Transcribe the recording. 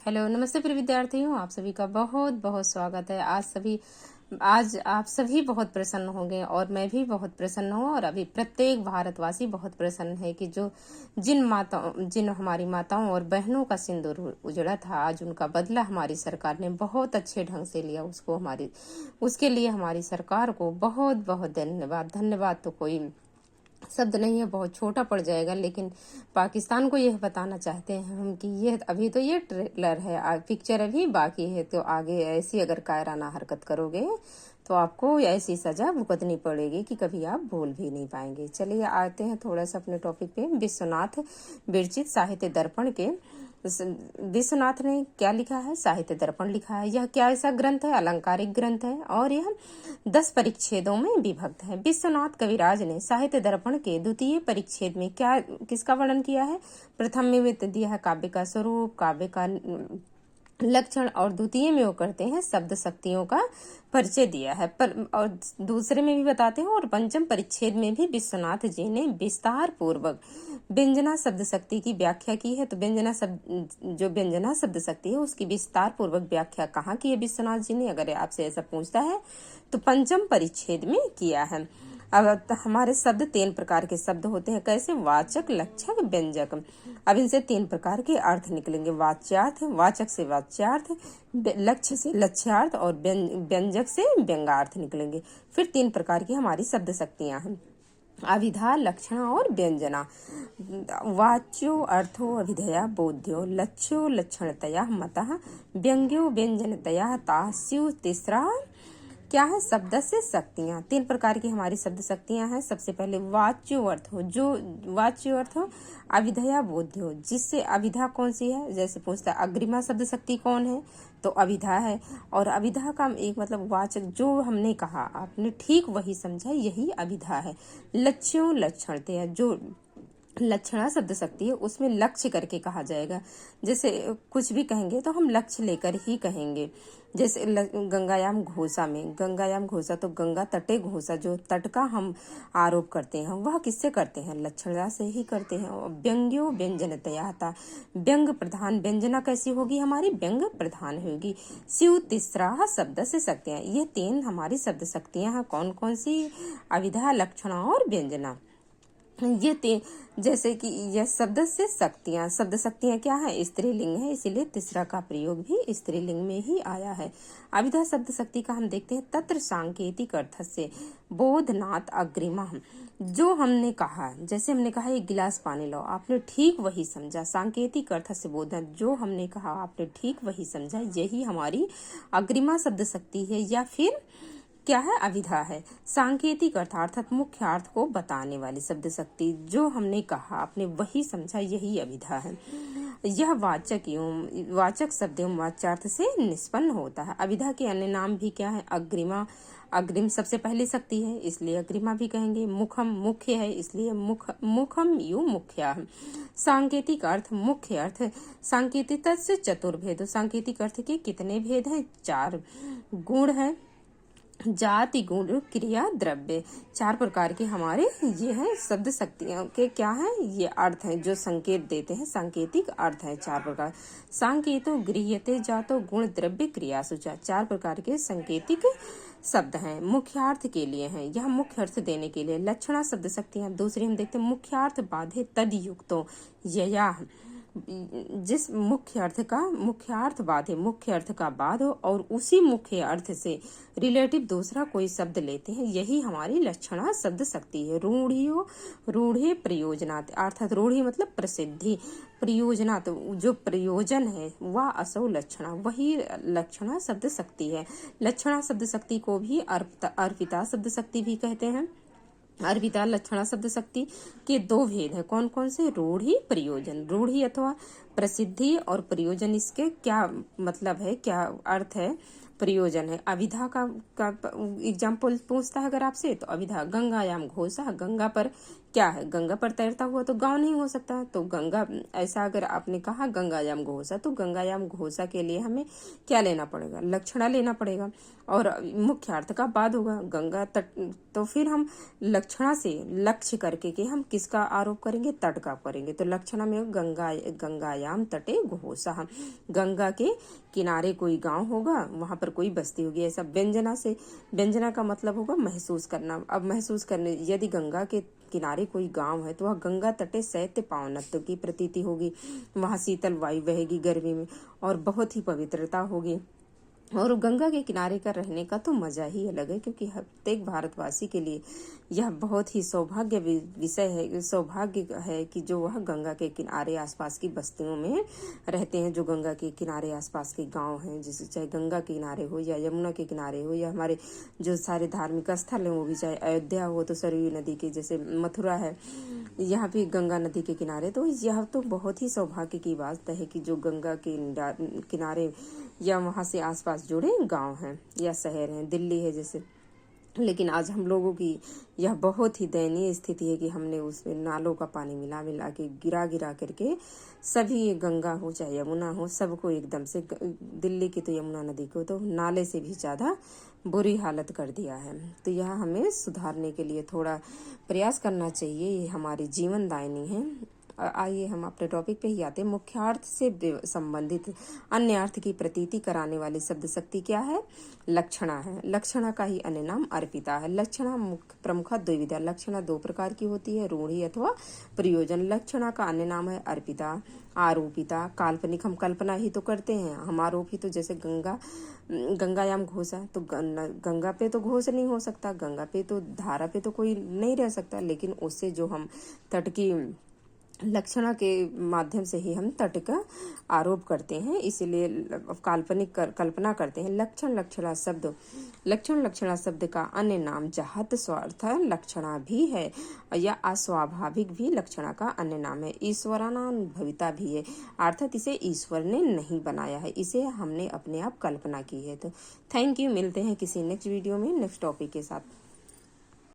Hello, नमस्ते प्रिय विद्यार्थियों, आप सभी का बहुत बहुत स्वागत है। आज आप सभी बहुत प्रसन्न होंगे और मैं भी बहुत प्रसन्न हूँ और अभी प्रत्येक भारतवासी बहुत प्रसन्न है कि जिन हमारी माताओं और बहनों का सिंदूर उजड़ा था, आज उनका बदला हमारी सरकार ने बहुत अच्छे ढंग से लिया। उसके लिए हमारी सरकार को बहुत बहुत धन्यवाद। धन्यवाद तो कोई शब्द नहीं है, बहुत छोटा पड़ जाएगा, लेकिन पाकिस्तान को यह बताना चाहते हैं हम कि यह अभी तो ये ट्रेलर है, पिक्चर अभी बाकी है। तो आगे ऐसी अगर कायराना हरकत करोगे तो आपको ऐसी सजा भुगतनी पड़ेगी कि कभी आप भूल भी नहीं पाएंगे। चलिए आते हैं थोड़ा सा अपने टॉपिक पे। विश्वनाथ विरचित साहित्य दर्पण के विश्वनाथ ने क्या लिखा है? साहित्य दर्पण लिखा है। यह क्या ऐसा ग्रंथ है? अलंकारिक ग्रंथ है और यह 10 परिच्छेदों में विभक्त है। विश्वनाथ कविराज ने साहित्य दर्पण के द्वितीय परिच्छेद में किसका वर्णन किया है? प्रथम में दिया है काव्य का स्वरूप, काव्य का लक्षण, और द्वितीय में वो करते हैं शब्द शक्तियों का परिचय दिया है। और दूसरे में भी बताते हैं, और पंचम परिच्छेद में भी विश्वनाथ जी ने विस्तार पूर्वक व्यंजना शब्द शक्ति की व्याख्या की है। तो व्यंजना शब्द शक्ति है उसकी विस्तार पूर्वक व्याख्या कहाँ की है विश्वनाथ जी ने? अगर आपसे ऐसा पूछता है तो पंचम परिच्छेद में किया है। अब हमारे शब्द 3 प्रकार के शब्द होते हैं। कैसे? वाचक, लक्षक, व्यंजक। अब इनसे 3 प्रकार के अर्थ निकलेंगे। वाच्यार्थ, वाचक से वाच्यार्थ, लक्ष्य से लक्ष्यार्थ और व्यंजक से व्यंग्यार्थ निकलेंगे। फिर 3 प्रकार की हमारी शब्द शक्तियां हैं। अभिधा, लक्षण और व्यंजना। वाच्यो अर्थो अभिधया बोध्यो, लक्ष्यो लक्षणतया मतः, व्यंग्यो व्यंजनतया तास्यु। तीसरा क्या है? शब्द से शक्तियां। 3 प्रकार की हमारी शब्द शक्तियां हैं। सबसे पहले वाच्यो अर्थ हो, जो वाच्यो अर्थ हो अभिधया बोध्य हो, जिससे अभिधा कौन सी है? जैसे पूछता है अग्रिमा शब्द शक्ति कौन है, तो अभिधा है। और अभिधा का एक मतलब वाचक, जो हमने कहा आपने ठीक वही समझा, यही अभिधा है। लक्ष्यों लक्षणतया, जो लक्षणा शब्द शक्ति है उसमें लक्ष्य करके कहा जाएगा। जैसे कुछ भी कहेंगे तो हम लक्ष्य लेकर ही कहेंगे। जैसे गंगायाम घोषा में, गंगायाम घोषा तो गंगा तटे घोषा, जो तट का हम आरोप करते हैं वह किससे करते हैं? लक्षणा से ही करते हैं। व्यंग्यो व्यंजनतया था, व्यंग प्रधान। व्यंजना कैसी होगी हमारी? व्यंग प्रधान होगी। शिव तीसरा शब्द से शक्तियां। ये 3 हमारी शब्द शक्तियां हैं। कौन कौन सी? अभिधा, लक्षणा और व्यंजना। ये जैसे कि यह शब्द से शक्तियां, शब्द शक्तियां क्या है? स्त्रीलिंग है, इसीलिए तीसरा का प्रयोग भी स्त्रीलिंग में ही आया है। अभिधा शब्द शक्ति का हम देखते हैं। तत्र सांकेतिक अर्थ से बोधनात् अग्रिमा। जो हमने कहा, जैसे हमने कहा एक गिलास पानी लो, आपने ठीक वही समझा। सांकेतिक अर्थ से बोधन, जो हमने कहा आपने ठीक वही समझा, यही हमारी अग्रिमा शब्द शक्ति है। या फिर क्या है? अभिधा है। सांकेतिक अर्थ अर्थात मुख्य अर्थ को बताने वाली शब्द शक्ति, जो हमने कहा आपने वही समझा, यही अभिधा है। यह वाचक शब्द एवं वाच्यार्थ से निष्पन्न होता है। अभिधा के अन्य नाम भी क्या है? अग्रिमा, अग्रिम सबसे पहली शक्ति है इसलिए अग्रिमा भी कहेंगे। मुखम, मुख्य है इसलिए मुखम यु मुख्या। सांकेतिक अर्थ, मुख्य अर्थ। सांकेतिक से चतुर्भेद। सांकेतिक अर्थ के कितने भेद हैं? 4 गुण है, जाति, गुण, क्रिया, द्रव्य। 4 प्रकार के हमारे ये हैं शब्द शक्तियों के क्या है? ये अर्थ हैं जो संकेत देते हैं। सांकेतिक अर्थ है 4 प्रकार। सांकेतो गृह्यते जातो गुण द्रव्य क्रिया सूचा। 4 प्रकार के संकेतिक शब्द हैं। मुख्यार्थ के लिए हैं, यह मुख्य अर्थ देने के लिए। लक्षणा शब्द शक्तियां। दूसरी हम देखते हैं मुख्यार्थ बाधे तद युक्तो यया। जिस मुख्य अर्थ बाधे, मुख्य अर्थ का बाध हो और उसी मुख्य अर्थ से रिलेटिव दूसरा कोई शब्द लेते हैं, यही हमारी लक्षणा शब्द शक्ति है। रूढ़ियो, रूढ़े प्रयोजनात्, अर्थात रूढ़ी मतलब प्रसिद्धि, प्रयोजनात् जो प्रयोजन है वह असौ लक्षणा, वही लक्षणा शब्द शक्ति है। लक्षणा शब्द शक्ति को भी अर्पिता शब्द शक्ति भी कहते हैं। अर्पिता लक्षणा शब्द शक्ति के 2 भेद हैं। कौन कौन से? रूढ़ी, प्रयोजन। रूढ़ी अथवा प्रसिद्धि और प्रयोजन, इसके क्या मतलब है, क्या अर्थ है? प्रयोजन है। अभिधा का एग्जाम्पल पूछता है अगर आपसे, तो अभिधा गंगायाम घोषा, गंगा पर क्या है? गंगा पर तैरता हुआ तो गांव नहीं हो सकता। तो गंगा, ऐसा अगर आपने कहा गंगायाम घोषा, तो गंगायाम घोषा के लिए हमें क्या लेना पड़ेगा? लक्षणा लेना पड़ेगा। और मुख्यार्थ का बाद होगा गंगा तट, तो फिर हम लक्षणा से लक्ष्य करके कि हम किसका आरोप करेंगे? तट का करेंगे। तो लक्षणा में गंगा, गंगायाम तटे घोषः। गंगा के किनारे कोई गांव होगा, वहां पर कोई बस्ती होगी। ऐसा व्यंजना से, व्यंजना का मतलब होगा महसूस करना। अब महसूस करने, यदि गंगा के किनारे कोई गांव है तो वह गंगा तटे शैत्य पावनत्व की प्रतीति होगी। वहां शीतल वायु बहेगी गर्मी में और बहुत ही पवित्रता होगी। और गंगा के किनारे का रहने का तो मजा ही अलग है, क्योंकि प्रत्येक भारतवासी के लिए यह बहुत ही सौभाग्य विषय है, सौभाग्य है कि जो वह गंगा के किनारे आसपास की बस्तियों में रहते हैं, जो गंगा के किनारे आसपास के गांव हैं, जिसे चाहे गंगा के किनारे हो या यमुना के किनारे हो या हमारे जो सारे धार्मिक स्थल हैं वो भी, चाहे अयोध्या हो तो सरयू नदी के, जैसे मथुरा है यहाँ भी गंगा नदी के किनारे। तो यह तो बहुत ही सौभाग्य की बात है कि जो गंगा के किनारे या वहां से आसपास जुड़े गांव हैं या शहर हैं, दिल्ली है जैसे। लेकिन आज हम लोगों की यह बहुत ही दयनीय स्थिति है कि हमने उसमें नालों का पानी मिला मिला के गिरा करके सभी, गंगा हो चाहे यमुना हो, सबको एकदम से, दिल्ली की तो यमुना नदी को तो नाले से भी ज्यादा बुरी हालत कर दिया है। तो यह हमें सुधारने के लिए थोड़ा प्रयास करना चाहिए, ये हमारी जीवन दायिनी है। आइए हम अपने टॉपिक पे ही आते हैं। मुख्यार्थ से संबंधित अन्य अर्थ की प्रतीति कराने वाली शब्द शक्ति क्या है? लक्षणा है। लक्षणा का ही अन्य नाम अर्पिता है। लक्षणा प्रमुख द्विविधा। लक्षणा दो प्रकार की होती है, रूढ़ी अथवा प्रयोजन। लक्षणा का अन्य नाम है अर्पिता, आरोपिता। काल्पनिक हम कल्पना ही तो करते हैं, हम आरोप ही तो, जैसे गंगायाम घोषा, तो गंगा पे तो घोष नहीं हो सकता, गंगा पे तो, धारा पे तो कोई नहीं रह सकता, लेकिन उससे जो हम तट की लक्षणा के माध्यम से ही हम तट का आरोप करते हैं, इसीलिए काल्पनिक कल्पना करते हैं। लक्षण लक्षणा शब्द का अन्य नाम जाहत स्वार्थ लक्षणा भी है या अस्वाभाविक भी लक्षणा का अन्य नाम है। ईश्वरानुभविता भी है, अर्थात इसे ईश्वर ने नहीं बनाया है, इसे हमने अपने आप कल्पना की है। तो थैंक यू, मिलते हैं किसी नेक्स्ट वीडियो में नेक्स्ट टॉपिक के साथ।